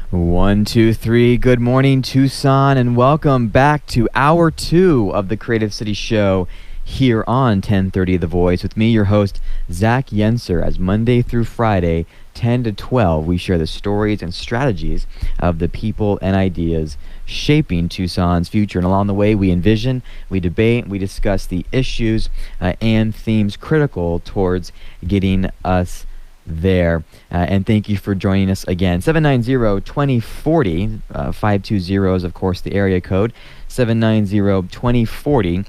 One, two, three. Good morning, Tucson, and welcome back to Hour 2 of the Creative City Show here on 1030 The Voice with me, your host, Zach Yenser, as Monday through Friday, 10 to 12, we share the stories and strategies of the people and ideas shaping Tucson's future. And along the way, we envision, we debate, we discuss the issues and themes critical towards getting us there. And thank you for joining us again. 790-2040, 520 is of course the area code. 790-2040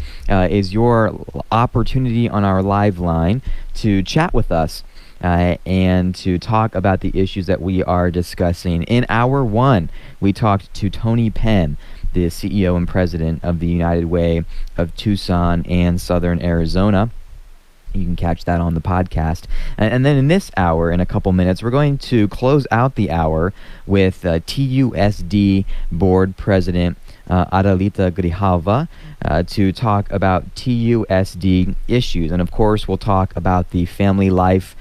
is your opportunity on our live line to chat with us and to talk about the issues that we are discussing. In Hour 1, we talked to Tony Penn, the CEO and president of the United Way of Tucson and Southern Arizona. You can catch that on the podcast. And then in this hour, in a couple minutes, we're going to close out the hour with TUSD board president Adelita Grijalva to talk about TUSD issues. And of course, we'll talk about the family life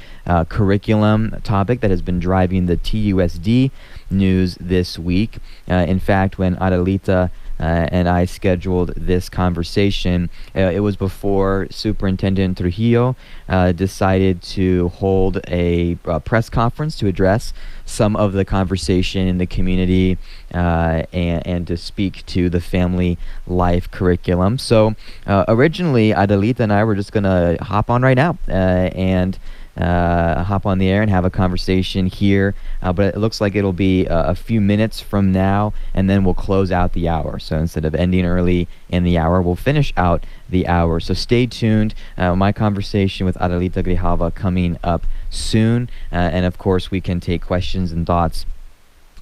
curriculum topic that has been driving the TUSD news this week. In fact, when Adelita and I scheduled this conversation, it was before Superintendent Trujillo decided to hold a press conference to address some of the conversation in the community and to speak to the family life curriculum. So originally, Adelita and I were just going to hop on right now and hop on the air and have a conversation here, but it looks like it'll be a few minutes from now, and then we'll close out the hour. So instead of ending early in the hour, we'll finish out the hour. So stay tuned. My conversation with Adelita Grijalva coming up soon, and of course we can take questions and thoughts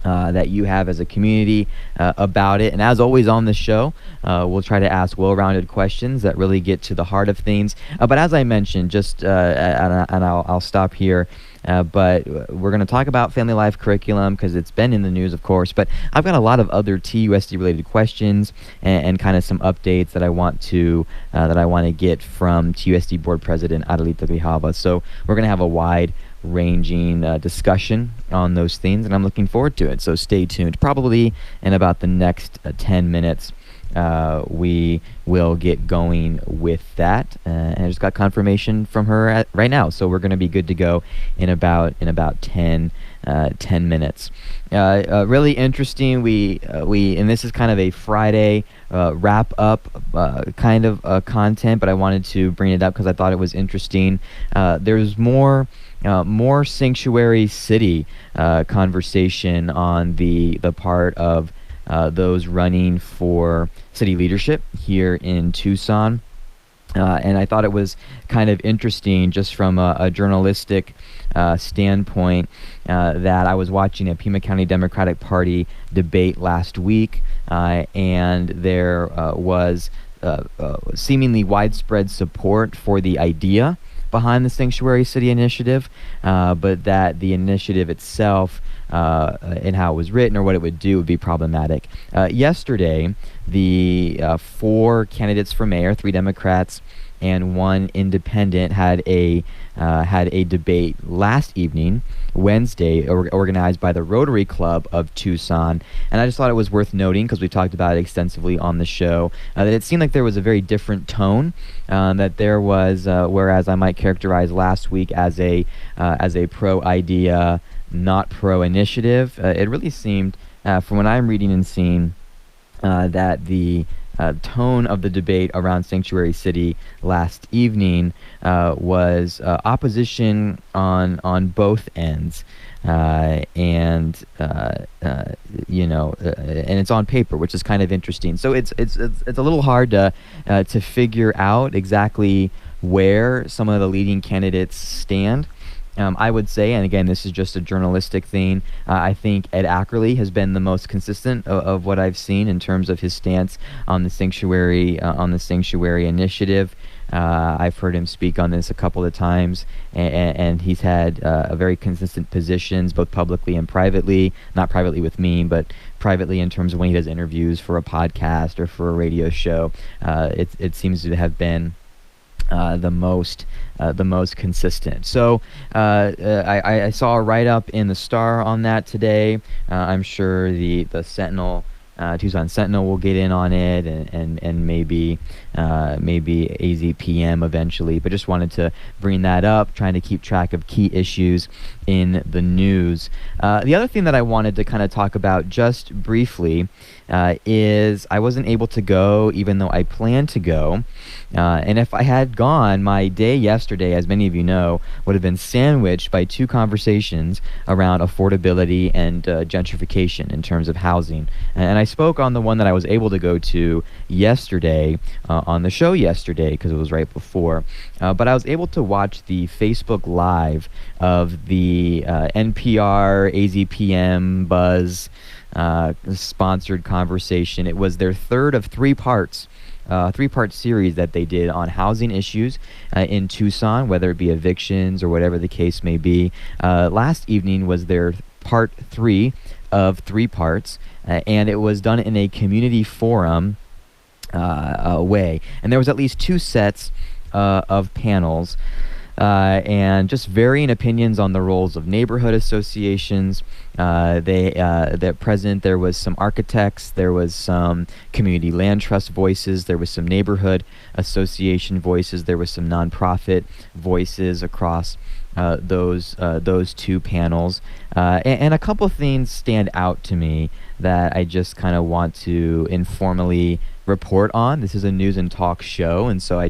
that you have as a community about it. And as always on the show, we'll try to ask well-rounded questions that really get to the heart of things. But as I mentioned, and I'll stop here, but we're going to talk about family life curriculum because it's been in the news, of course. But I've got a lot of other TUSD-related questions and kind of some updates that I want to get from TUSD board president Adelita Grijalva. So we're going to have a wide-ranging discussion on those things, and I'm looking forward to it. So stay tuned. Probably in about the next 10 minutes, we will get going with that. And I just got confirmation from her right now, so we're going to be good to go in about 10 minutes. Really interesting. We and this is kind of a Friday wrap up kind of content, but I wanted to bring it up because I thought it was interesting. There's more sanctuary city conversation on the part of those running for city leadership here in Tucson. And I thought it was kind of interesting just from a journalistic standpoint that I was watching a Pima County Democratic Party debate last week, and there was seemingly widespread support for the idea behind the Sanctuary City Initiative, but that the initiative itself and how it was written or what it would do would be problematic. Yesterday, the 4 candidates for mayor, 3 Democrats and 1 independent, had a debate last evening, Wednesday, organized by the Rotary Club of Tucson. And I just thought it was worth noting, because we talked about it extensively on the show, that it seemed like there was a very different tone, that there was, whereas I might characterize last week as a pro-idea, not pro-initiative, it really seemed, from what I'm reading and seeing, that the tone of the debate around Sanctuary City last evening was opposition on both ends, and it's on paper, which is kind of interesting. So it's a little hard to figure out exactly where some of the leading candidates stand. I would say, and again, this is just a journalistic thing, I think Ed Ackerley has been the most consistent of what I've seen in terms of his stance on the sanctuary initiative. I've heard him speak on this a couple of times, and he's had a very consistent positions, both publicly and privately. Not privately with me, but privately in terms of when he does interviews for a podcast or for a radio show. It seems to have been the most consistent. So I saw a write up in the Star on that today. I'm sure the Sentinel. Tucson Sentinel will get in on it, and maybe AZPM eventually. But just wanted to bring that up, trying to keep track of key issues in the news. The other thing that I wanted to kind of talk about just briefly is I wasn't able to go, even though I planned to go. And if I had gone, my day yesterday, as many of you know, would have been sandwiched by two conversations around affordability and gentrification in terms of housing. And I spoke on the one that I was able to go to yesterday, on the show yesterday, because it was right before. But I was able to watch the Facebook Live of the NPR, AZPM, Buzz sponsored conversation. It was their third of three parts. Three-part series that they did on housing issues in Tucson, whether it be evictions or whatever the case may be. Last evening was their part 3 of 3 parts, and it was done in a community forum way. And there was at least 2 sets of panels, and just varying opinions on the roles of neighborhood associations. That present, there was some architects, there was some community land trust voices, there was some neighborhood association voices, there was some nonprofit voices across those 2 panels, and a couple things stand out to me that I just kind of want to informally report on. This is a news and talk show, and so I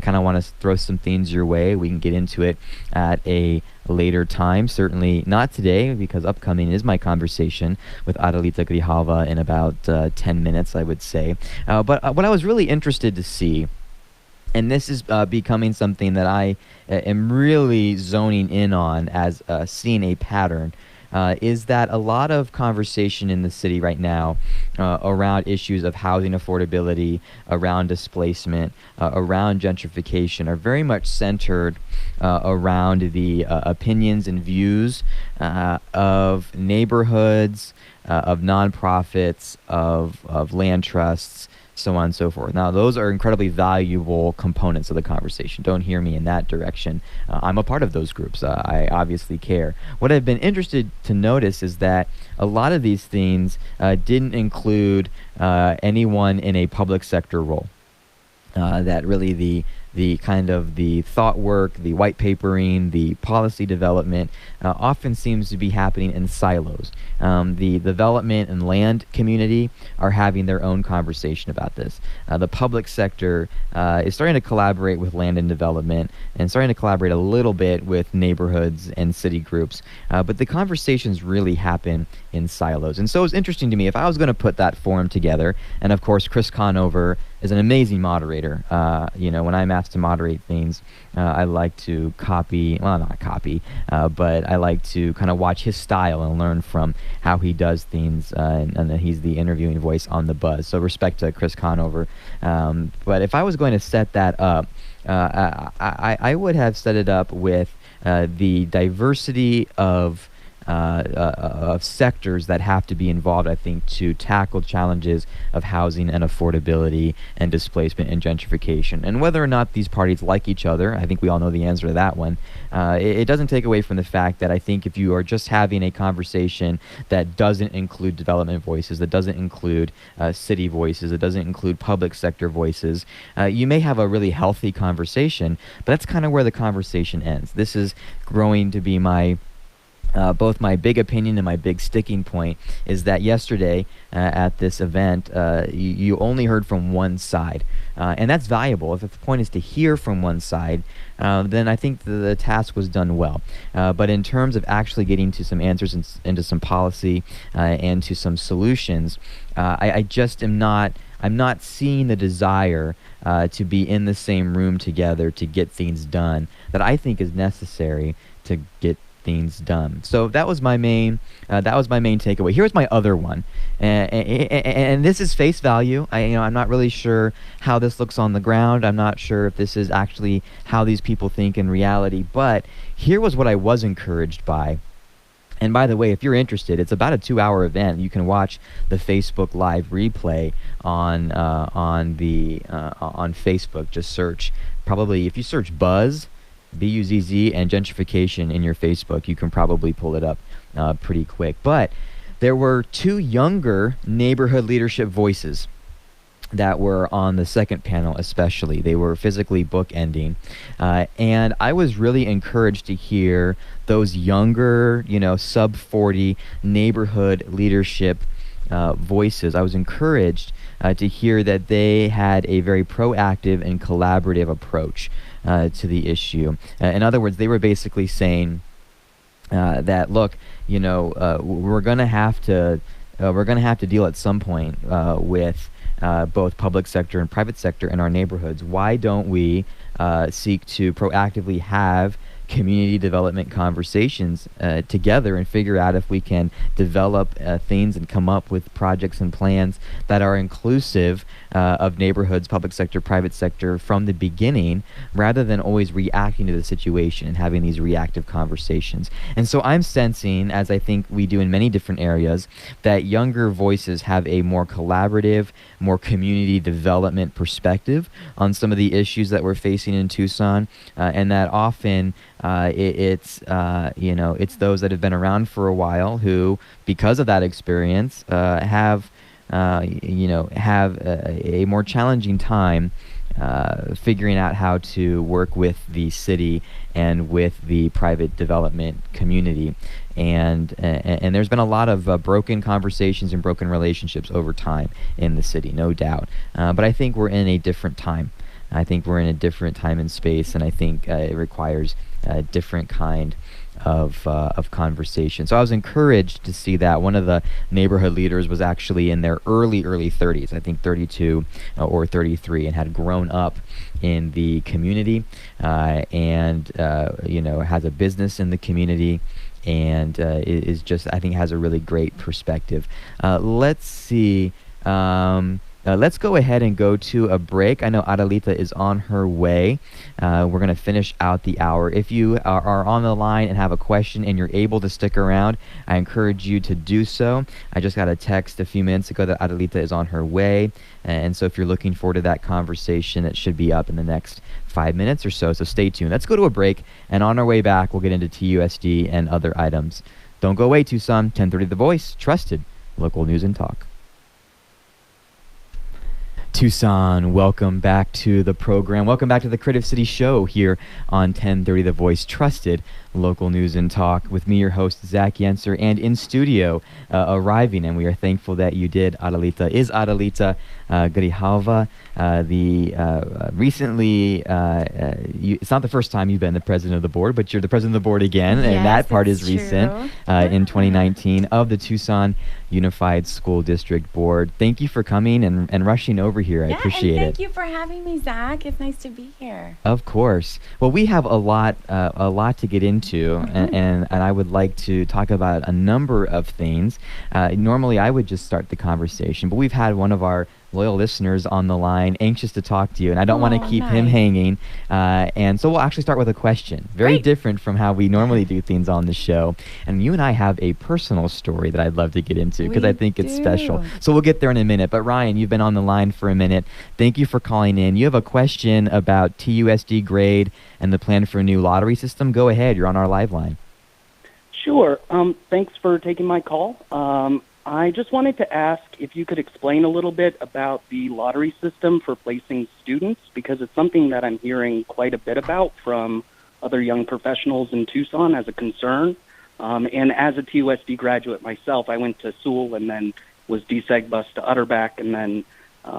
kind of want to throw some things your way. We can get into it at a later time, certainly not today, because upcoming is my conversation with Adelita Grijalva in about 10 minutes, I would say. But what I was really interested to see, and this is becoming something that I am really zoning in on as seeing a pattern, is that a lot of conversation in the city right now around issues of housing affordability, around displacement, around gentrification are very much centered around the opinions and views of neighborhoods, of nonprofits, of land trusts, so on and so forth. Now, those are incredibly valuable components of the conversation. Don't hear me in that direction. I'm a part of those groups. I obviously care. What I've been interested to notice is that a lot of these things didn't include anyone in a public sector role. That really the kind of the thought work, the white papering, the policy development often seems to be happening in silos. The development and land community are having their own conversation about this. The public sector is starting to collaborate with land and development and starting to collaborate a little bit with neighborhoods and city groups. But the conversations really happen in silos. And so it's interesting to me, if I was going to put that forum together, and of course Chris Conover is an amazing moderator. When I'm asked to moderate things, I like to not copy, but I like to kind of watch his style and learn from how he does things, and he's the interviewing voice on the Buzz. So respect to Chris Conover. But if I was going to set that up, I would have set it up with the diversity of sectors that have to be involved, I think, to tackle challenges of housing and affordability and displacement and gentrification. And whether or not these parties like each other, I think we all know the answer to that one. It doesn't take away from the fact that I think if you are just having a conversation that doesn't include development voices, that doesn't include city voices, that doesn't include public sector voices, you may have a really healthy conversation, but that's kind of where the conversation ends. This is growing to be both my big opinion and my big sticking point is that yesterday at this event, you only heard from one side. And that's valuable. If the point is to hear from one side, then I think the task was done well. But in terms of actually getting to some answers into some policy and to some solutions, I just am not... I'm not seeing the desire to be in the same room together to get things done that I think is necessary to get things done. So that was my main takeaway. Here's my other one, and this is face value. I'm not really sure how this looks on the ground. I'm not sure if this is actually how these people think in reality. But here was what I was encouraged by. And by the way, if you're interested, it's about a 2-hour event. You can watch the Facebook Live replay on Facebook. Just search, probably if you search Buzz, BUZZ, and gentrification in your Facebook, you can probably pull it up pretty quick. But there were two younger neighborhood leadership voices that were on the second panel, especially. They were physically bookending. And I was really encouraged to hear those younger, sub 40 neighborhood leadership voices. I was encouraged to hear that they had a very proactive and collaborative approach to the issue. In other words, they were basically saying that, look, we're going to have to deal at some point with both public sector and private sector in our neighborhoods. Why don't we seek to proactively have community development conversations together and figure out if we can develop things and come up with projects and plans that are inclusive of neighborhoods, public sector, private sector from the beginning, rather than always reacting to the situation and having these reactive conversations. And so I'm sensing, as I think we do in many different areas, that younger voices have a more collaborative, more community development perspective on some of the issues that we're facing in Tucson, and that often it's those that have been around for a while who, because of that experience, have a more challenging time figuring out how to work with the city and with the private development community. And there's been a lot of broken conversations and broken relationships over time in the city, no doubt. But I think we're in a different time. I think we're in a different time and space, and I think it requires a different kind of conversation. So I was encouraged to see that. One of the neighborhood leaders was actually in their early 30s, I think 32 or 33, and had grown up in the community, and has a business in the community, and is just, I think, has a really great perspective. Let's see. Let's go ahead and go to a break. I know Adelita is on her way. We're going to finish out the hour. If you are on the line and have a question and you're able to stick around, I encourage you to do so. I just got a text a few minutes ago that Adelita is on her way. And so if you're looking forward to that conversation, it should be up in the next 5 minutes or so. So stay tuned. Let's go to a break. And on our way back, we'll get into TUSD and other items. Don't go away, Tucson. 1030 The Voice. Trusted local news and talk. Tucson, welcome back to the program. Welcome back to the Creative City Show here on 1030 The Voice, trusted local news and talk, with me, your host, Zach Yenser, and in studio arriving, and we are thankful that you did, is Adelita Grijalva, recently, it's not the first time you've been the president of the board, but you're the president of the board again, and that part is recent, in 2019, of the Tucson Unified School District Board. Thank you for coming and rushing over here. I appreciate it. Thank you for having me, Zach. It's nice to be here. Of course. Well, we have a lot to get into, and I would like to talk about a number of things. Normally, I would just start the conversation, but we've had one of our loyal listeners on the line, anxious to talk to you, and I don't want to keep him hanging. And so we'll actually start with a question. Very different from how we normally do things on the show. And you and I have a personal story that I'd love to get into because I think it's special. So we'll get there in a minute. But Ryan, you've been on the line for a minute. Thank you for calling in. You have a question about TUSD grade and the plan for a new lottery system. Go ahead. You're on our live line. Sure. Thanks for taking my call. I just wanted to ask if you could explain a little bit about the lottery system for placing students, because it's something that I'm hearing quite a bit about from other young professionals in Tucson as a concern. And as a TUSD graduate myself, I went to Sewell and then was deseg bused to Utterback and then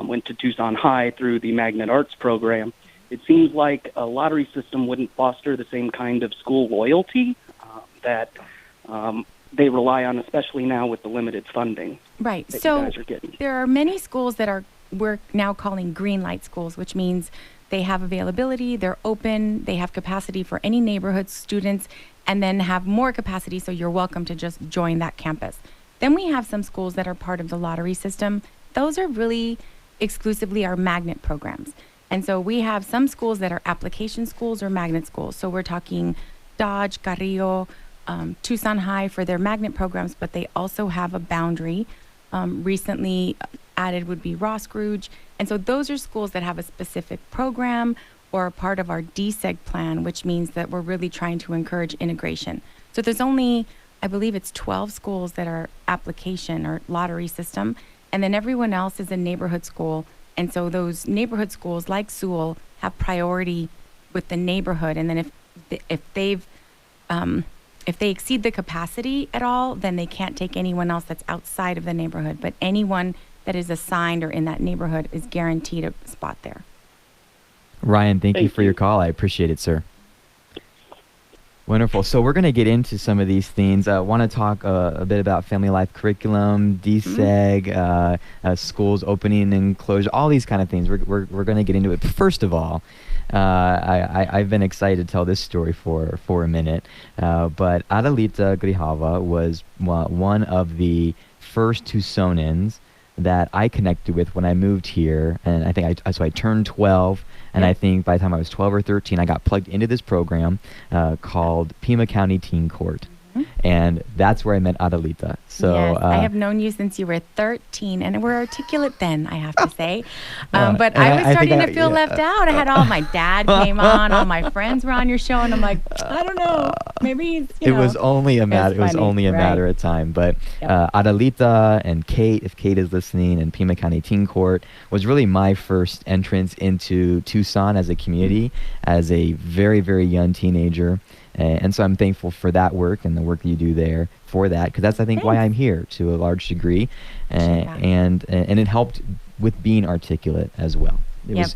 went to Tucson High through the Magnet Arts program. It seems like a lottery system wouldn't foster the same kind of school loyalty that they rely on, especially now with the limited funding. Right. That so you guys are getting. There are many schools that we're now calling green light schools, which means they have availability, they're open, they have capacity for any neighborhood students, and then have more capacity, so you're welcome to just join that campus. Then we have some schools that are part of the lottery system. Those are really exclusively our magnet programs. And so we have some schools that are application schools or magnet schools. So we're talking Dodge, Carrillo, Tucson High for their magnet programs, but they also have a boundary. Recently added would be Ross Scrooge. And so those are schools that have a specific program or a part of our DSEG plan, which means that we're really trying to encourage integration. So there's only, I believe it's 12 schools that are application or lottery system, and then everyone else is a neighborhood school. And so those neighborhood schools like Sewell have priority with the neighborhood. And then if they exceed the capacity at all, then they can't take anyone else that's outside of the neighborhood. But anyone that is assigned or in that neighborhood is guaranteed a spot there. Ryan, thank you for your call. I appreciate it, sir. Wonderful. So we're going to get into some of these things. I want to talk a bit about family life curriculum, DSEG, schools opening and closure, all these kind of things. We're going to get into it. But first of all, I've been excited to tell this story for a minute. But Adelita Grijalva was one of the first Tucsonans that I connected with when I moved here. And I think I turned 12. And I think by the time I was 12 or 13, I got plugged into this program called Pima County Teen Court. And that's where I met Adelita. So yes, I have known you since you were 13, and we're articulate then, I have to say. But I was starting to feel left out. I had my dad came on, all my friends were on your show, and I'm like, I don't know, maybe it was only a matter of time. But Adelita and Kate, if Kate is listening, and Pima County Teen Court was really my first entrance into Tucson as a community, as a very, very young teenager. And so I'm thankful for that work and the work that you do there for that, because that's, I think, why I'm here to a large degree. And it helped with being articulate as well.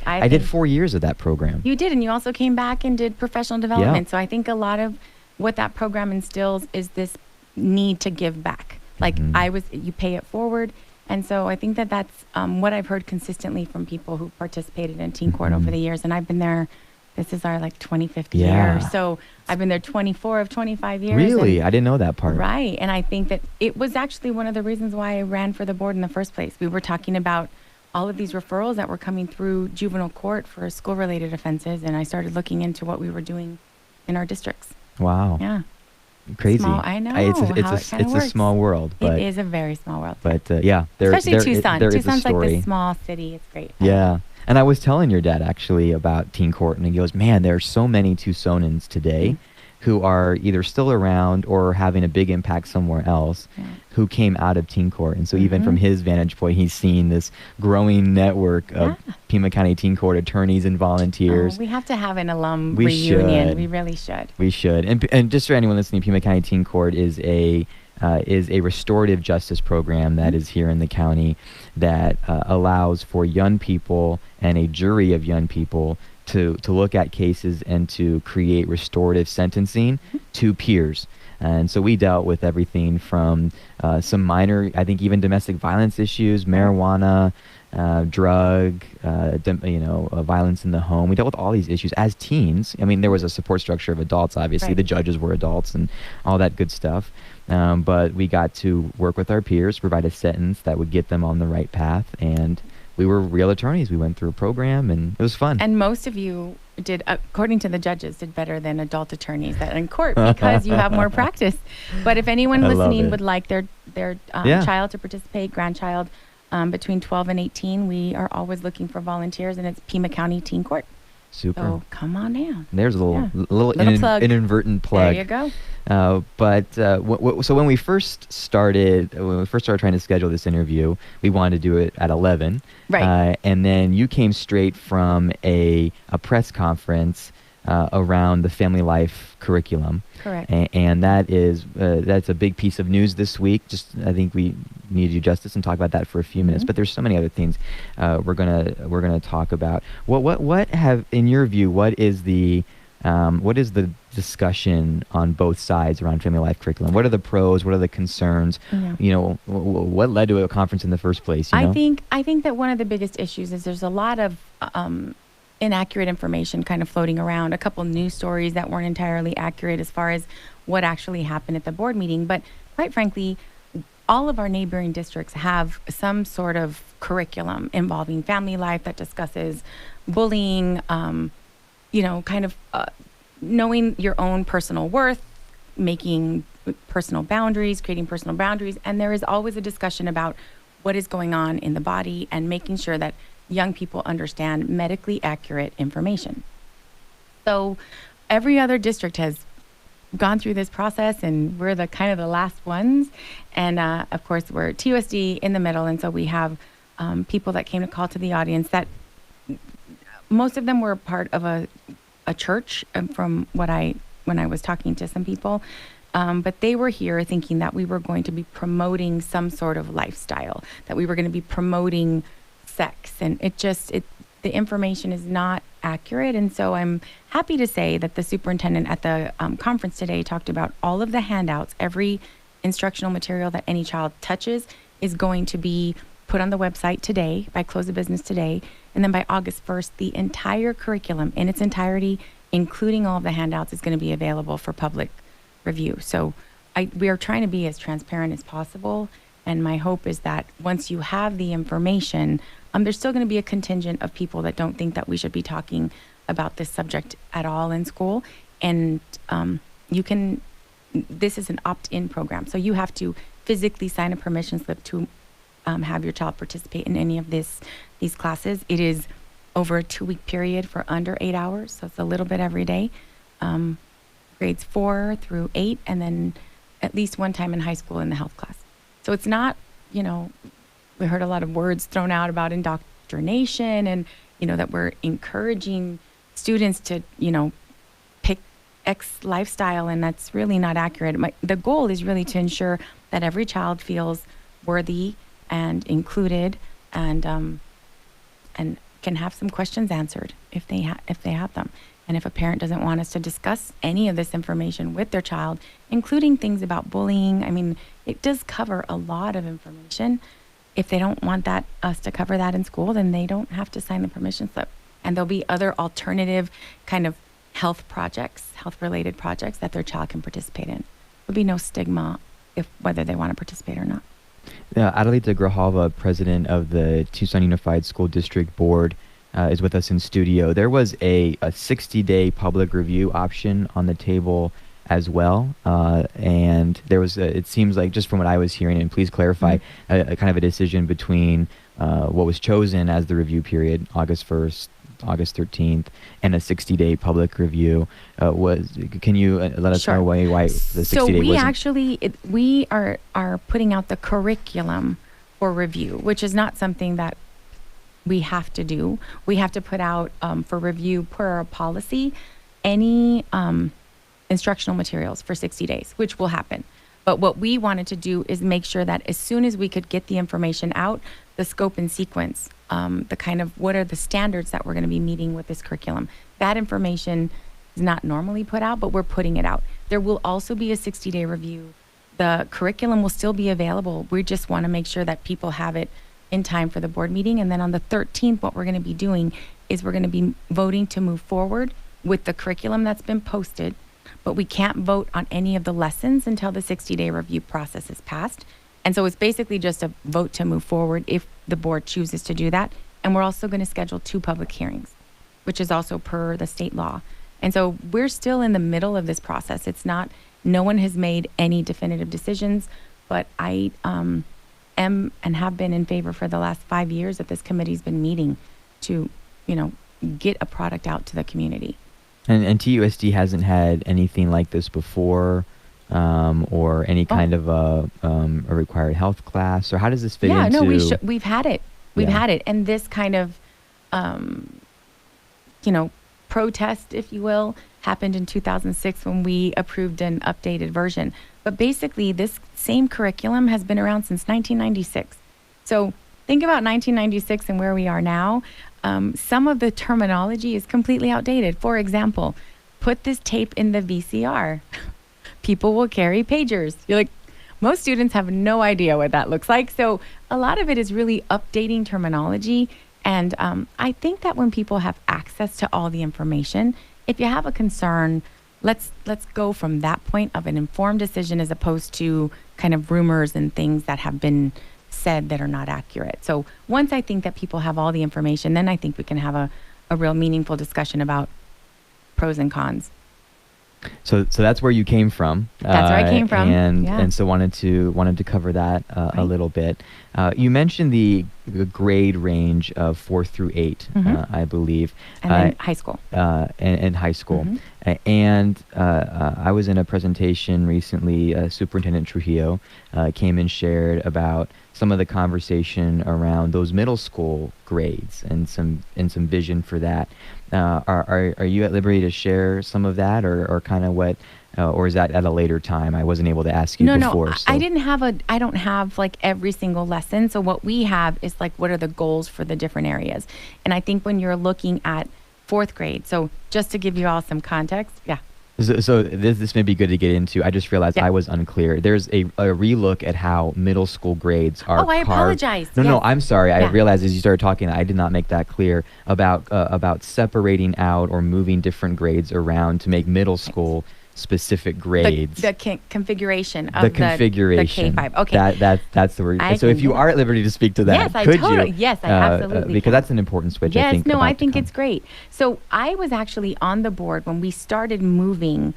I did 4 years of that program. You did, and you also came back and did professional development. So I think a lot of what that program instills is this need to give back. Like you pay it forward. And so I think that's what I've heard consistently from people who participated in Teen Court over the years. And I've been there. This is our 25th year. So I've been there 24 of 25 years. Really? I didn't know that part. Right. And I think that it was actually one of the reasons why I ran for the board in the first place. We were talking about all of these referrals that were coming through juvenile court for school-related offenses, and I started looking into what we were doing in our districts. Wow. Yeah. Crazy. I know. It's a small world. But, it is a very small world. But especially Tucson. Tucson's like this small city. It's great. Yeah. And I was telling your dad actually about Teen Court, and he goes, man, there are so many Tucsonans today who are either still around or having a big impact somewhere else who came out of Teen Court. And so even from his vantage point, he's seen this growing network of Pima County Teen Court attorneys and volunteers. We have to have an alum reunion. We really should. We should. And just for anyone listening, Pima County Teen Court is a restorative justice program that is here in the county that allows for young people and a jury of young people to look at cases and to create restorative sentencing to peers. And so we dealt with everything from some minor, I think even domestic violence issues, marijuana, drug, violence in the home. We dealt with all these issues as teens. I mean, there was a support structure of adults, obviously. Right. The judges were adults and all that good stuff. But we got to work with our peers, provide a sentence that would get them on the right path. And we were real attorneys. We went through a program, and it was fun. And most of you did, according to the judges, did better than adult attorneys that in court because you have more practice. But if anyone listening would like their child to participate, grandchild, between 12 and 18, we are always looking for volunteers, and it's Pima County Teen Court. Super. So come on down. There's a little inadvertent plug. There you go. So when we first started trying to schedule this interview, we wanted to do it at 11. Right. And then you came straight from a press conference around the family life curriculum. Correct. And that's a big piece of news this week. Just I think we need to do justice and talk about that for a few minutes. But there's so many other things we're gonna talk about. What have, in your view, what is the discussion on both sides around family life curriculum? What are the pros? What are the concerns? Yeah. What led to a conference in the first place? I think that one of the biggest issues is there's a lot of inaccurate information kind of floating around. A couple news stories that weren't entirely accurate as far as what actually happened at the board meeting. But quite frankly, all of our neighboring districts have some sort of curriculum involving family life that discusses bullying, knowing your own personal worth, making personal boundaries, creating personal boundaries. And there is always a discussion about what is going on in the body and making sure that young people understand medically accurate information. So every other district has gone through this process, and we're the kind of the last ones. And of course, we're TUSD in the middle, and so we have people that came to call to the audience that most of them were part of a church, from when I was talking to some people. But they were here thinking that we were going to be promoting some sort of lifestyle, that we were going to be promoting sex, and the information is not accurate. And so I'm happy to say that the superintendent at the conference today talked about all of the handouts. Every instructional material that any child touches is going to be put on the website today, by close of business today. And then by August 1st, the entire curriculum in its entirety, including all of the handouts, is going to be available for public review. So we are trying to be as transparent as possible. And my hope is that once you have the information, there's still going to be a contingent of people that don't think that we should be talking about this subject at all in school. And this is an opt-in program. So you have to physically sign a permission slip to have your child participate in any of these classes. It is over a 2-week period for under 8 hours. So it's a little bit every day. Grades 4 through 8, and then at least one time in high school in the health class. So it's not, we heard a lot of words thrown out about indoctrination and, that we're encouraging students to, pick X lifestyle, and that's really not accurate. The goal is really to ensure that every child feels worthy and included, and can have some questions answered if they have them. And if a parent doesn't want us to discuss any of this information with their child, including things about bullying, I mean, it does cover a lot of information. If they don't want us to cover that in school, then they don't have to sign the permission slip. And there'll be other alternative kind of health-related projects that their child can participate in. There'll be no stigma whether they want to participate or not. Adelita Grijalva, president of the Tucson Unified School District Board, is with us in studio. There was a 60-day public review option on the table as well, and there was it seems like, just from what I was hearing, and please clarify, a kind of a decision between what was chosen as the review period, August 1st, August 13th, and a 60-day public review. Can you let us know why the 60-day So we wasn't? actually we are putting out the curriculum for review, which is not something that we have to do. We have to put out for review per our policy any instructional materials for 60 days, which will happen. But what we wanted to do is make sure that as soon as we could get the information out, the scope and sequence, the kind of what are the standards that we're going to be meeting with this curriculum. That information is not normally put out, but we're putting it out. There will also be a 60-day review. The curriculum will still be available. We just want to make sure that people have it in time for the board meeting. And then on the 13th, what we're going to be doing is we're going to be voting to move forward with the curriculum that's been posted, but we can't vote on any of the lessons until the 60-day review process is passed. And so it's basically just a vote to move forward if the board chooses to do that. And we're also going to schedule 2 public hearings, which is also per the state law. And so we're still in the middle of this process. It's not, no one has made any definitive decisions, but I am and have been in favor for the last 5 years that this committee's been meeting to, get a product out to the community. And TUSD hasn't had anything like this before, or any kind of a required health class, or how does this fit into? Yeah, no, we've had it. We've had it. And this kind of, protest, if you will, happened in 2006 when we approved an updated version. But basically, this same curriculum has been around since 1996. So think about 1996 and where we are now. Some of the terminology is completely outdated. For example, put this tape in the VCR. People will carry pagers. You're like, most students have no idea what that looks like. So a lot of it is really updating terminology. And I think that when people have access to all the information, if you have a concern, let's go from that point of an informed decision as opposed to kind of rumors and things that have been said that are not accurate. So once I think that people have all the information, then I think we can have a real meaningful discussion about pros and cons. So that's where you came from. That's where I came from. And Yeah. and so wanted to cover that a Right. little bit. You mentioned the grade range of 4 through 8, I believe, And then high school. in high school. Mhm. I was in a presentation recently. Superintendent Trujillo came and shared about some of the conversation around those middle school grades and some vision for that. Are you at liberty to share some of that, or kind of what, or is that at a later time? I wasn't able to ask you No, before. no, So. I don't have like every single lesson. So what we have is like, what are the goals for the different areas? And I think when you're looking at fourth grade, so just to give you all some context, yeah. So this may be good to get into. I just realized Yeah. I was unclear. There's a relook at how middle school grades are Oh, I carved. apologize. No, Yes. I'm sorry. I Yeah. realized as you started talking, I did not make that clear about separating out or moving different grades around to make middle school specific grades. The configuration of The configuration. the K5. Okay. That's the word. I So if can you do are at liberty to speak to that, Yes, I could totally- you? yes, I absolutely because can. that's an important switch. I Yes, think. no, about I to think come. it's great. So I was actually on the board when we started moving.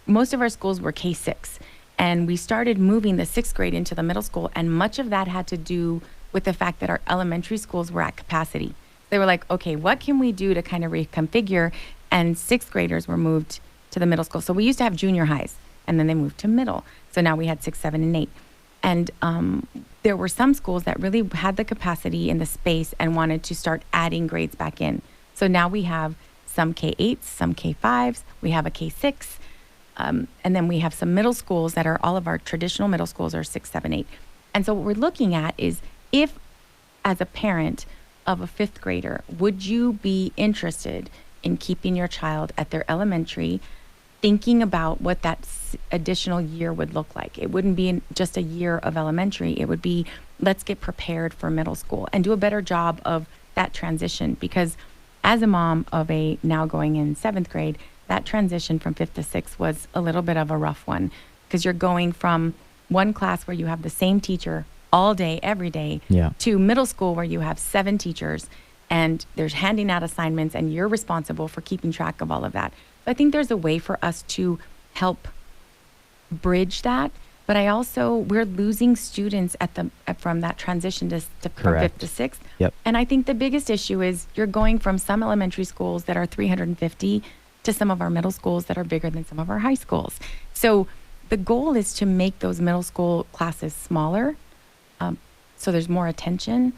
Most of our schools were K6, and we started moving the sixth grade into the middle school, and much of that had to do with the fact that our elementary schools were at capacity. They were like, okay, what can we do to kind of reconfigure? And sixth graders were moved to the middle school. So we used to have junior highs, and then they moved to middle. So now we had 6, 7, and 8. And there were some schools that really had the capacity and the space and wanted to start adding grades back in. So now we have some K8s, some K5s, we have a K6, and then we have some middle schools that are all of our traditional middle schools are 6, 7, 8. And so what we're looking at is, if as a parent of a fifth grader, would you be interested in keeping your child at their elementary, thinking about what that additional year would look like? It wouldn't be just a year of elementary. It would be, let's get prepared for middle school and do a better job of that transition. Because as a mom of a now going in seventh grade, that transition from fifth to sixth was a little bit of a rough one, because you're going from one class where you have the same teacher all day, every day, Yeah. to middle school where you have 7 teachers and there's handing out assignments and you're responsible for keeping track of all of that. So I think there's a way for us to help bridge that. But I also, we're losing students from that transition from Correct. fifth to sixth. Yep. And I think the biggest issue is you're going from some elementary schools that are 350 to some of our middle schools that are bigger than some of our high schools. So the goal is to make those middle school classes smaller, so there's more attention,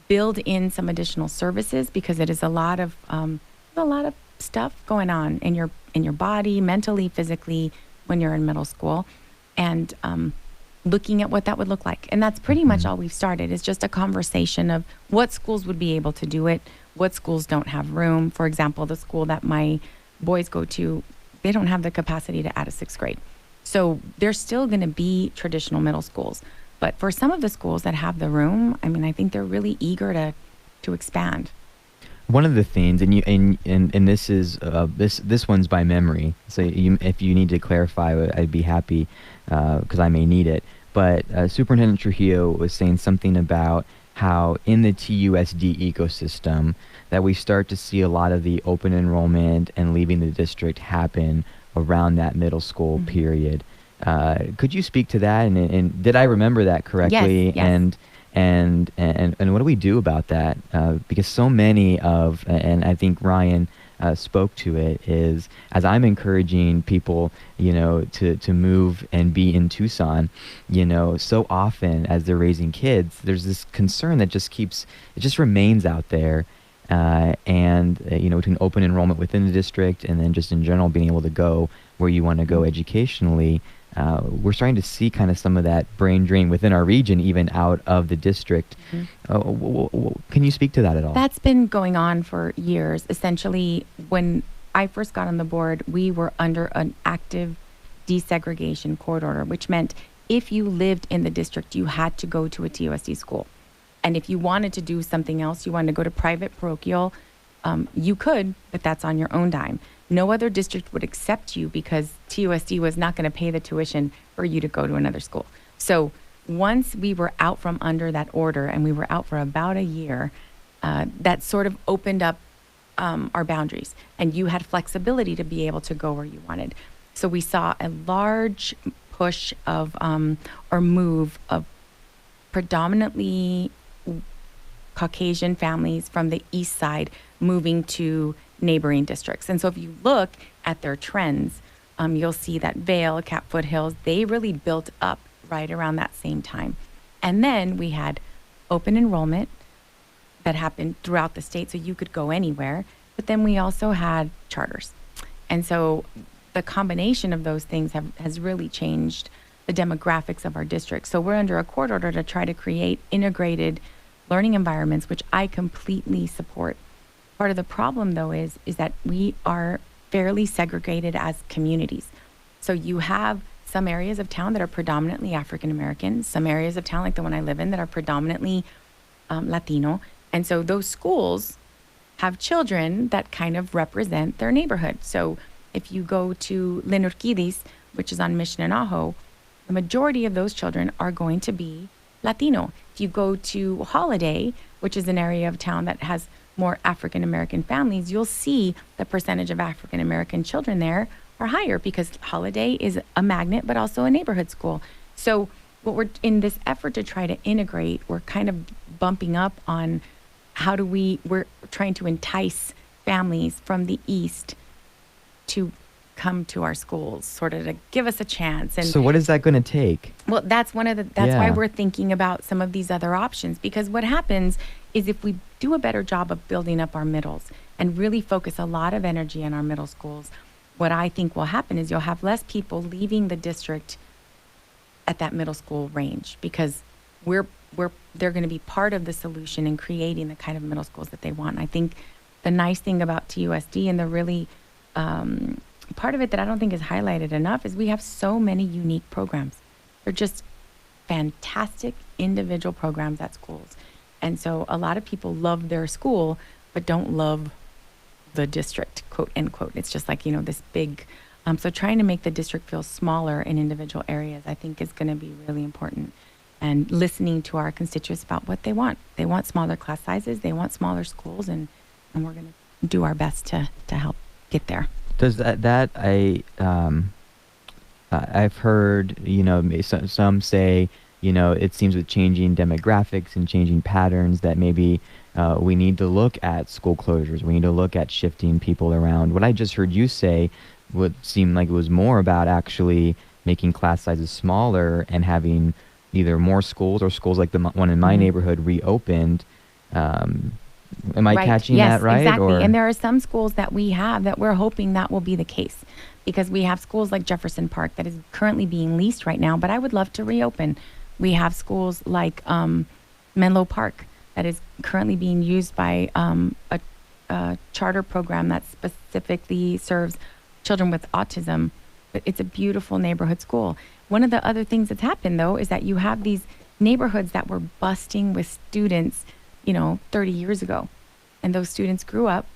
build in some additional services, because it is a lot of stuff going on in your body, mentally, physically, when you're in middle school, and looking at what that would look like. And that's pretty much all we've started, is just a conversation of what schools would be able to do it, what schools don't have room. For example, the school that my boys go to, they don't have the capacity to add a sixth grade. So there's still going to be traditional middle schools. But for some of the schools that have the room, I mean, I think they're really eager to expand. One of the things, and this is this one's by memory. So if you need to clarify, I'd be happy, because I may need it. But Superintendent Trujillo was saying something about how in the TUSD ecosystem that we start to see a lot of the open enrollment and leaving the district happen around that middle school period. Could you speak to that? And did I remember that correctly? Yes. And what do we do about that? Because so many of, and I think Ryan spoke to it, is as I'm encouraging people, to move and be in Tucson, so often as they're raising kids, there's this concern that it just remains out there. Between open enrollment within the district and then just in general being able to go where you want to go educationally, we're starting to see kind of some of that brain drain within our region, even out of the district. Can you speak to that at all? That's been going on for years. Essentially, when I first got on the board, we were under an active desegregation court order, which meant if you lived in the district, you had to go to a TUSD school. And if you wanted to do something else, you wanted to go to private parochial, you could, but that's on your own dime. No other district would accept you because TUSD was not going to pay the tuition for you to go to another school. So once we were out from under that order, and we were out for about a year, that sort of opened up our boundaries, and you had flexibility to be able to go where you wanted. So we saw a large push of or move of predominantly Caucasian families from the east side moving to neighboring districts. And so if you look at their trends, you'll see that Vail, Cap Foothills, they really built up right around that same time. And then we had open enrollment that happened throughout the state, so you could go anywhere. But then we also had charters. And so the combination of those things has really changed the demographics of our district. So we're under a court order to try to create integrated learning environments, which I completely support. Part of the problem, though, is that we are fairly segregated as communities. So you have some areas of town that are predominantly African American, some areas of town like the one I live in that are predominantly Latino. And so those schools have children that kind of represent their neighborhood. So if you go to Lenurquidis, which is on Mission and Ajo, the majority of those children are going to be Latino. If you go to Holiday, which is an area of town that has more African American families, you'll see the percentage of African American children there are higher because Holiday is a magnet, but also a neighborhood school. So what we're in this effort to try to integrate, we're kind of bumping up on we're trying to entice families from the East to come to our schools, sort of to give us a chance. And so what is that going to take? Well, that's why we're thinking about some of these other options, because what happens is if we do a better job of building up our middles and really focus a lot of energy in our middle schools, what I think will happen is you'll have less people leaving the district at that middle school range, because they're going to be part of the solution in creating the kind of middle schools that they want. And I think the nice thing about TUSD and the really part of it that I don't think is highlighted enough is we have so many unique programs. They're just fantastic individual programs at schools. And so a lot of people love their school, but don't love the district, quote, end quote. It's just like, this big, so trying to make the district feel smaller in individual areas, I think is going to be really important. And listening to our constituents about what they want. They want smaller class sizes, they want smaller schools, and we're going to do our best to help get there. Does I've heard, some say, it seems with changing demographics and changing patterns that maybe we need to look at school closures. We need to look at shifting people around. What I just heard you say would seem like it was more about actually making class sizes smaller and having either more schools or schools like the one in my neighborhood reopened. Am I catching that right? Exactly. Or? And there are some schools that we have that we're hoping that will be the case, because we have schools like Jefferson Park that is currently being leased right now, but I would love to reopen. We have schools like Menlo Park that is currently being used by a charter program that specifically serves children with autism. But it's a beautiful neighborhood school. One of the other things that's happened, though, is that you have these neighborhoods that were busting with students 30 years ago. And those students grew up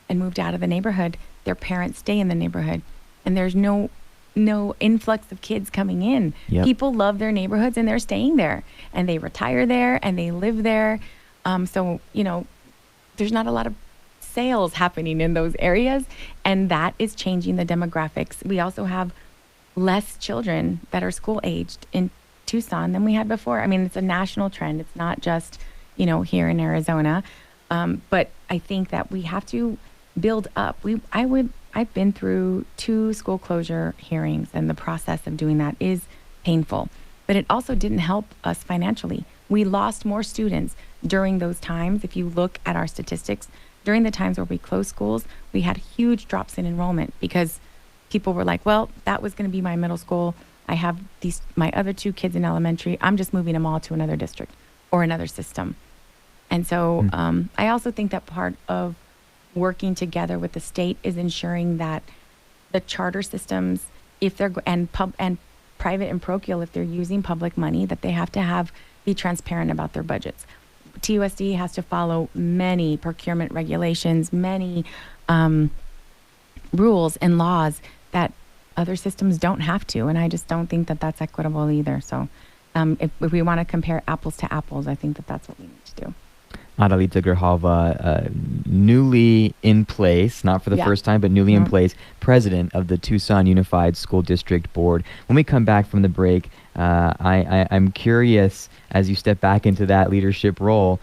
and moved out of the neighborhood. Their parents stay in the neighborhood. And there's no influx of kids coming in. Yep. People love their neighborhoods and they're staying there. And they retire there and they live there. So, there's not a lot of sales happening in those areas. And that is changing the demographics. We also have less children that are school aged in Tucson than we had before. I mean, it's a national trend. It's not just here in Arizona. But I think that we have to build up. I've been through 2 school closure hearings, and the process of doing that is painful. But it also didn't help us financially. We lost more students during those times. If you look at our statistics, during the times where we closed schools, we had huge drops in enrollment because people were like, well, that was going to be my middle school. I have my other 2 kids in elementary. I'm just moving them all to another district or another system. And so I also think that part of working together with the state is ensuring that the charter systems, if they're and private and parochial, if they're using public money, that they have to be transparent about their budgets. TUSD has to follow many procurement regulations, many rules and laws that other systems don't have to. And I just don't think that that's equitable either. So if we want to compare apples to apples, I think that that's what we need to do. Adelita Grijalva, newly in place, not for the Yeah. first time, but newly in place, president of the Tucson Unified School District Board. When we come back from the break, I'm curious, as you step back into that leadership role,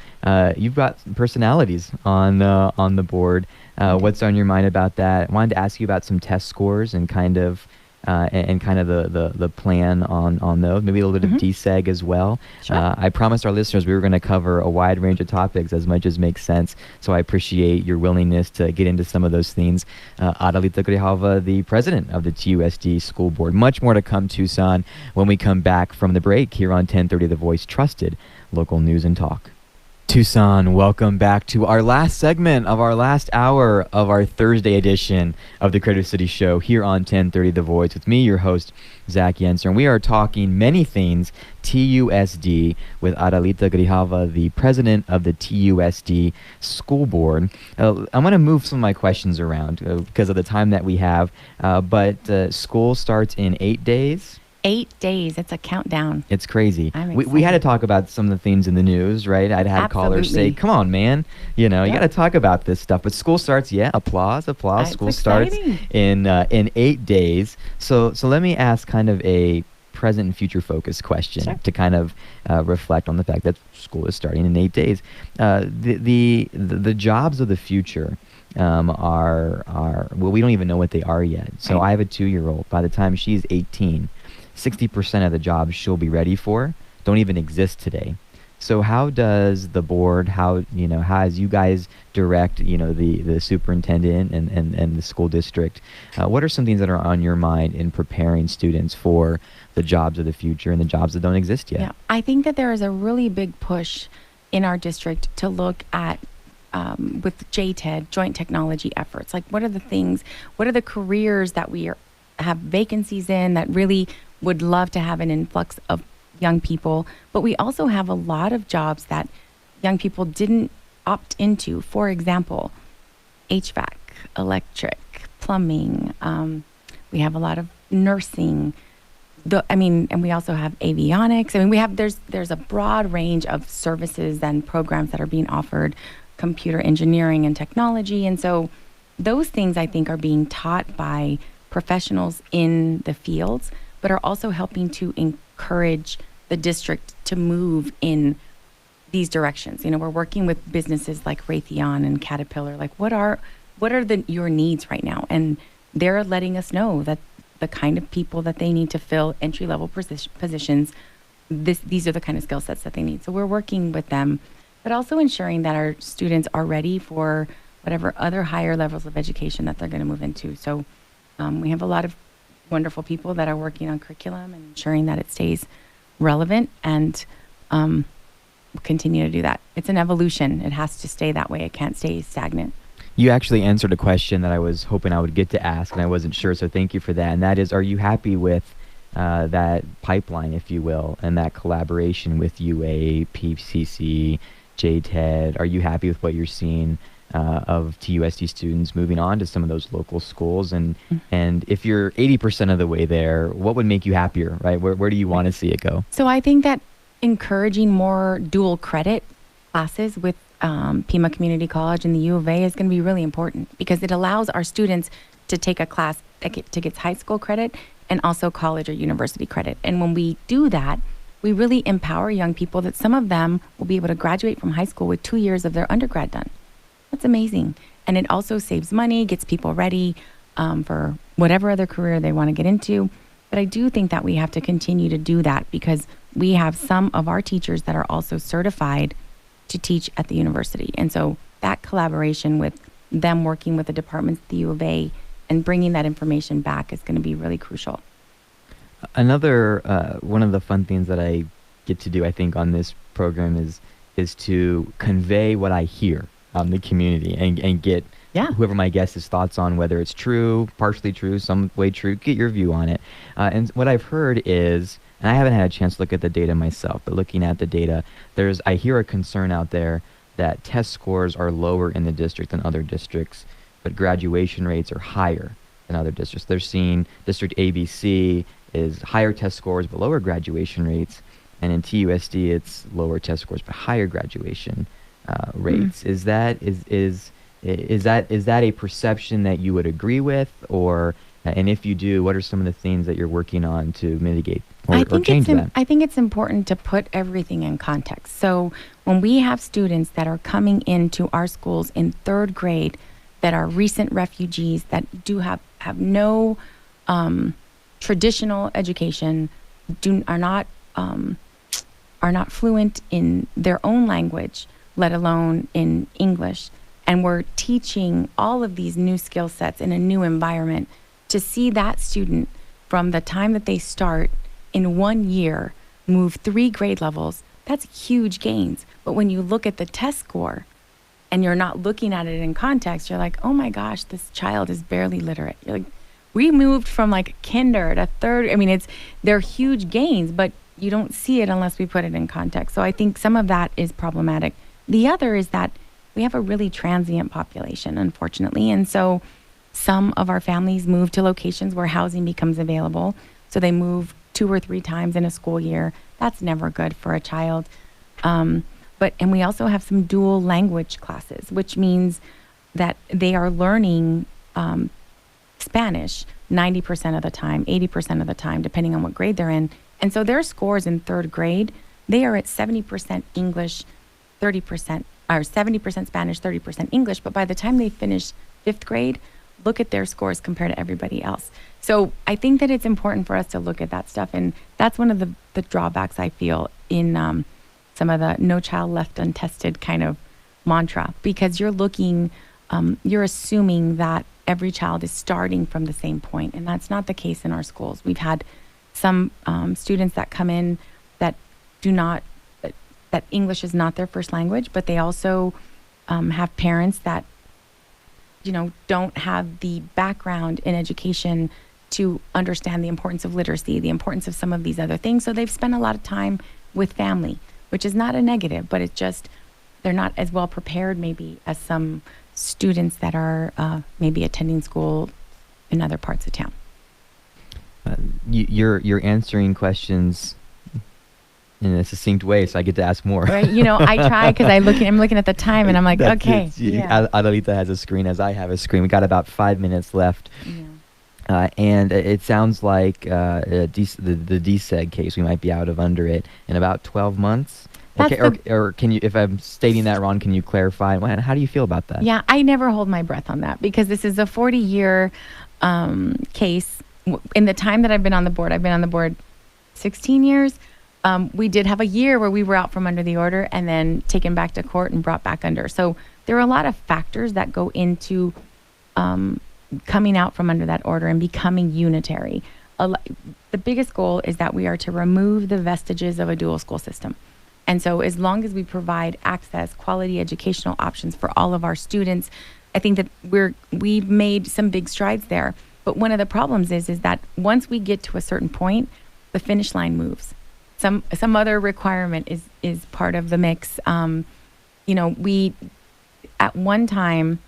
you've got personalities on the board. What's on your mind about that? I wanted to ask you about some test scores and kind of the plan on those, maybe a little bit of DSEG as well. Sure. I promised our listeners we were going to cover a wide range of topics as much as makes sense, so I appreciate your willingness to get into some of those things. Adelita Grijalva, the president of the TUSD School Board. Much more to come, Tucson, when we come back from the break here on 1030 The Voice, trusted local news and talk. Tucson, welcome back to our last segment of our last hour of our Thursday edition of the Creative City Show here on 1030 The Voice with me, your host, Zach Yenser. And we are talking many things TUSD with Adelita Grijalva, the president of the TUSD School Board. I'm going to move some of my questions around because of the time that we have, but school starts in 8 days. 8 days. It's a countdown. It's crazy. I'm We had to excited. talk about some of the things in the news, right? I'd had callers say, Absolutely. come on, man. You Yep. got to talk about this stuff. But school starts, applause. It's School starts exciting. in 8 days. So let me ask kind of a present and future focused question Sure. to kind of reflect on the fact that school is starting in 8 days. The jobs of the future are well, we don't even know what they are yet. So Right. I have a 2-year-old. By the time she's 18, 60% of the jobs she'll be ready for don't even exist today. So how does the board, how as you guys direct, the superintendent and the school district, what are some things that are on your mind in preparing students for the jobs of the future and the jobs that don't exist yet? Yeah, I think that there is a really big push in our district to look at with JTED, joint technology efforts. Like, what are the careers that have vacancies in that really would love to have an influx of young people, but we also have a lot of jobs that young people didn't opt into. For example, HVAC, electric, plumbing. We have a lot of nursing. And we also have avionics. There's a broad range of services and programs that are being offered, computer engineering and technology. And so those things I think are being taught by professionals in the fields, but are also helping to encourage the district to move in these directions. We're working with businesses like Raytheon and Caterpillar. Like, what are your needs right now? And they're letting us know that the kind of people that they need to fill entry-level positions, these are the kind of skill sets that they need. So we're working with them, but also ensuring that our students are ready for whatever other higher levels of education that they're going to move into. So we have a lot of wonderful people that are working on curriculum and ensuring that it stays relevant, and we'll continue to do that. It's an evolution. It has to stay that way. It can't stay stagnant. You actually answered a question that I was hoping I would get to ask, and I wasn't sure, so thank you for that. And that is, are you happy with that pipeline, if you will, and that collaboration with UA, PCC, JTED? Are you happy with what you're seeing of TUSD students moving on to some of those local schools? And if you're 80% of the way there, what would make you happier, right? Where do you want to see it go? So I think that encouraging more dual credit classes with Pima Community College and the U of A is going to be really important, because it allows our students to take a class that gets high school credit and also college or university credit. And when we do that, we really empower young people that some of them will be able to graduate from high school with 2 years of their undergrad done. That's amazing. And it also saves money, gets people ready for whatever other career they want to get into. But I do think that we have to continue to do that, because we have some of our teachers that are also certified to teach at the university. And so that collaboration with them working with the departments at the U of A and bringing that information back is going to be really crucial. Another one of the fun things that I get to do, I think, on this program is to convey what I hear out in the community and get whoever my guest is thoughts on whether it's true, partially true, some way true, get your view on it. And what I've heard is, and I haven't had a chance to look at the data myself, but looking at the data, I hear a concern out there that test scores are lower in the district than other districts, but graduation rates are higher than other districts. They're seeing District ABC is higher test scores but lower graduation rates, and in TUSD it's lower test scores but higher graduation rates. Is that a perception that you would agree with, or and if you do, what are some of the things that you're working on to mitigate or change that? I think it's important to put everything in context. So when we have students that are coming into our schools in third grade that are recent refugees that have no traditional education, are not fluent in their own language, let alone in English, and we're teaching all of these new skill sets in a new environment, to see that student from the time that they start in 1 year move 3 grade levels, that's huge gains. But when you look at the test score and you're not looking at it in context, you're like, oh my gosh, this child is barely literate. You're like, we moved from like kinder to third. I mean, they're huge gains, but you don't see it unless we put it in context. So I think some of that is problematic. The other is that we have a really transient population, unfortunately. And so some of our families move to locations where housing becomes available. So they move 2 or 3 times in a school year. That's never good for a child. And we also have some dual language classes, which means that they are learning Spanish 90% of the time, 80% of the time, depending on what grade they're in. And so their scores in third grade, they are at 70% English, 30%, or 70% Spanish, 30% English. But by the time they finish 5th grade, look at their scores compared to everybody else. So I think that it's important for us to look at that stuff. And that's one of the drawbacks I feel in some of the no child left untested kind of mantra, because you're looking, you're assuming that every child is starting from the same point. And that's not the case in our schools. We've had some students that come in that that English is not their first language, but they also have parents that, don't have the background in education to understand the importance of literacy, the importance of some of these other things. So they've spent a lot of time with family, which is not a negative, but it's just they're not as well prepared maybe as some students that are maybe attending school in other parts of town. You're answering questions in a succinct way, so I get to ask more. Right? I try because I'm looking at the time and I'm like, okay. Yeah. Adelita has a screen as I have a screen. We got about 5 minutes left. Yeah. And it sounds like the DSEG case, we might be out of under it in about 12 months. Okay, or can you, if I'm stating that wrong, can you clarify? How do you feel about that? Yeah, I never hold my breath on that, because this is a 40-year case. In the time that I've been on the board 16 years. We did have a year where we were out from under the order and then taken back to court and brought back under. So there are a lot of factors that go into coming out from under that order and becoming unitary. The biggest goal is that we are to remove the vestiges of a dual school system. And so as long as we provide access, quality educational options for all of our students, I think that we've made some big strides there. But one of the problems is that once we get to a certain point, the finish line moves. Some other requirement is part of the mix. We at one time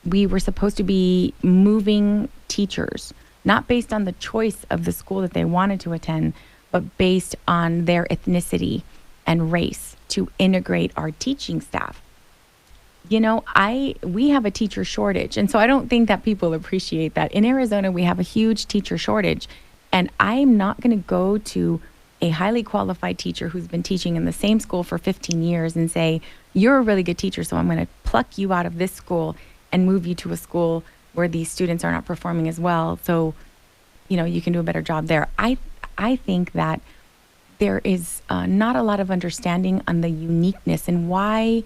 we were supposed to be moving teachers, not based on the choice of the school that they wanted to attend, but based on their ethnicity and race, to integrate our teaching staff. We have a teacher shortage, and so I don't think that people appreciate that. In Arizona, we have a huge teacher shortage, and I'm not going to go to a highly qualified teacher who's been teaching in the same school for 15 years and say, you're a really good teacher, so I'm going to pluck you out of this school and move you to a school where these students are not performing as well, so you can do a better job there. I think that there is not a lot of understanding on the uniqueness and why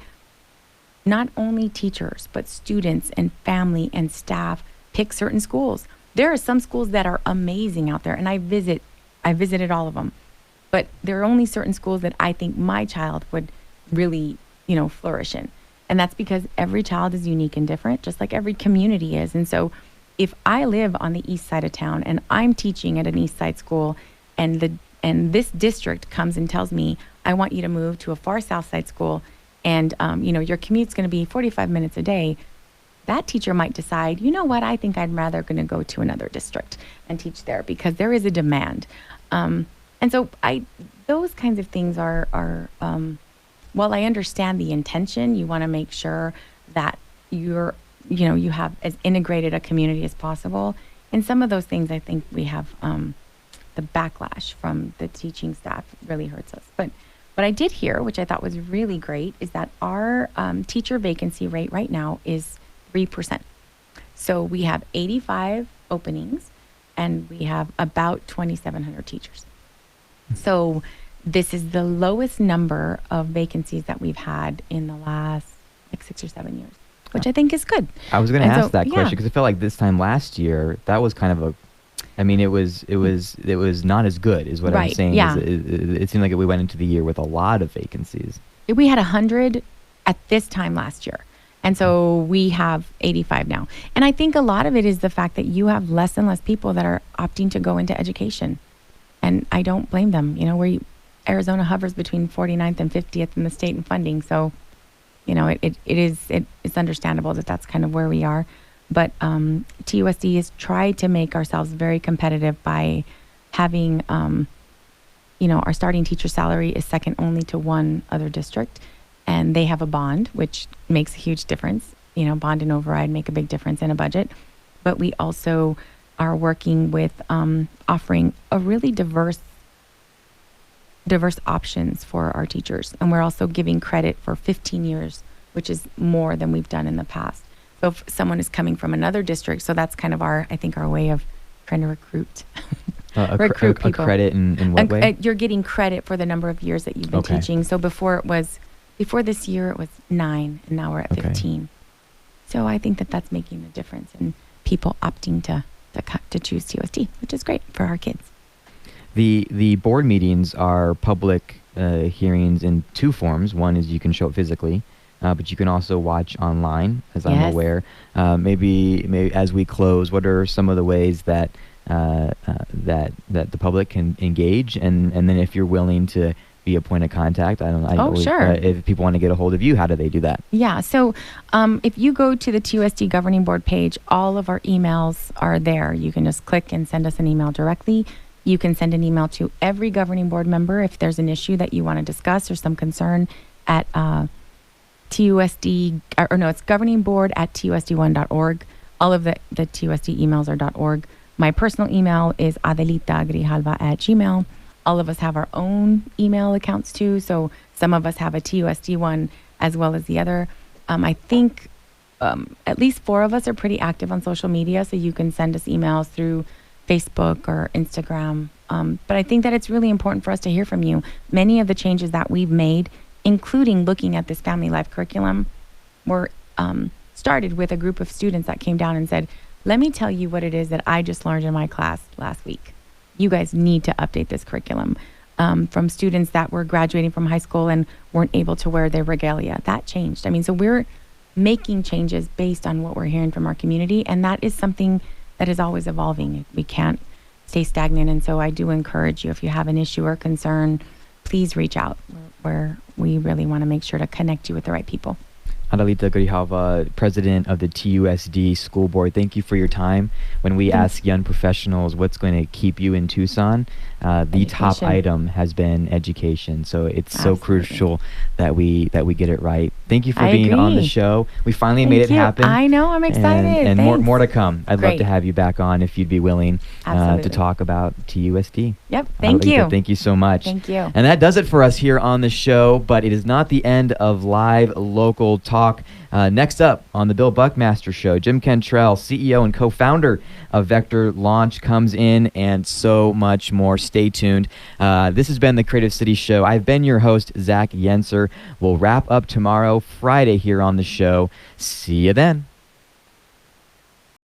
not only teachers, but students and family and staff pick certain schools. There are some schools that are amazing out there, and I visited all of them. But there are only certain schools that I think my child would really, flourish in. And that's because every child is unique and different, just like every community is. And so if I live on the east side of town and I'm teaching at an east side school, and this district comes and tells me, I want you to move to a far south side school, and your commute's going to be 45 minutes a day, that teacher might decide, I think I'd rather going to go to another district and teach there, because there is a demand. And so those kinds of things are while I understand the intention, you want to make sure that you have as integrated a community as possible. And some of those things, I think we have the backlash from the teaching staff really hurts us. But what I did hear, which I thought was really great, is that our teacher vacancy rate right now is 3%. So we have 85 openings, and we have about 2,700 teachers. So this is the lowest number of vacancies that we've had in the last 6 or 7 years, which I think is good. I was going to ask that question because I felt like this time last year that was kind of it was not as good, is what I'm saying. Yeah. It seemed like we went into the year with a lot of vacancies. We had 100 at this time last year. And so we have 85 now. And I think a lot of it is the fact that you have less and less people that are opting to go into education. And I don't blame them. Arizona hovers between 49th and 50th in the state in funding. So, it's understandable that that's kind of where we are. But TUSD has tried to make ourselves very competitive by having, our starting teacher salary is second only to one other district. And they have a bond, which makes a huge difference. Bond and override make a big difference in a budget. But we also are working with offering a really diverse options for our teachers. And we're also giving credit for 15 years, which is more than we've done in the past. So if someone is coming from another district, so that's kind of our way of trying to recruit people. A credit in what way? You're getting credit for the number of years that you've been teaching. So before this year, it was 9, and now we're at 15. So I think that's making a difference in people opting to choose TUSD, which is great for our kids. The board meetings are public hearings in two forms. One is you can show up physically, but you can also watch online, as I'm aware. Maybe as we close, what are some of the ways that the public can engage, and then if you're willing to be a point of contact, sure. If people want to get a hold of you, how do they do that? Yeah, so if you go to the TUSD governing board page, all of our emails are there. You can just click and send us an email directly. You can send an email to every governing board member if there's an issue that you want to discuss or some concern at TUSD, it's governing board at TUSD1.org. All of the TUSD emails are .org. My personal email is Adelita Grijalva at Gmail. All of us have our own email accounts too. So some of us have a TUSD one as well as the other. I think at least 4 of us are pretty active on social media. So you can send us emails through Facebook or Instagram. But I think that it's really important for us to hear from you. Many of the changes that we've made, including looking at this family life curriculum, were started with a group of students that came down and said, let me tell you what it is that I just learned in my class last week. You guys need to update this curriculum. From students that were graduating from high school and weren't able to wear their regalia. That changed. So we're making changes based on what we're hearing from our community, and that is something that is always evolving. We can't stay stagnant, and so I do encourage you, if you have an issue or concern, please reach out, where we really want to make sure to connect you with the right people. Adelita Grijalva, president of the TUSD School Board, thank you for your time. When we ask young professionals what's going to keep you in Tucson, the top item has been education. So it's so crucial that we get it right. Thank you for being on the show. We finally made it happen. I know, I'm excited. And more to come. I'd love to have you back on if you'd be willing to talk about TUSD. Yep, thank you. Thank you so much. Thank you. And that does it for us here on the show, but it is not the end of live local talk. Next up on the Bill Buckmaster Show, Jim Cantrell, CEO and co-founder of Vector Launch, comes in, and so much more. Stay tuned. This has been the Creative City Show. I've been your host, Zach Yenser. We'll wrap up tomorrow, Friday, here on the show. See you then.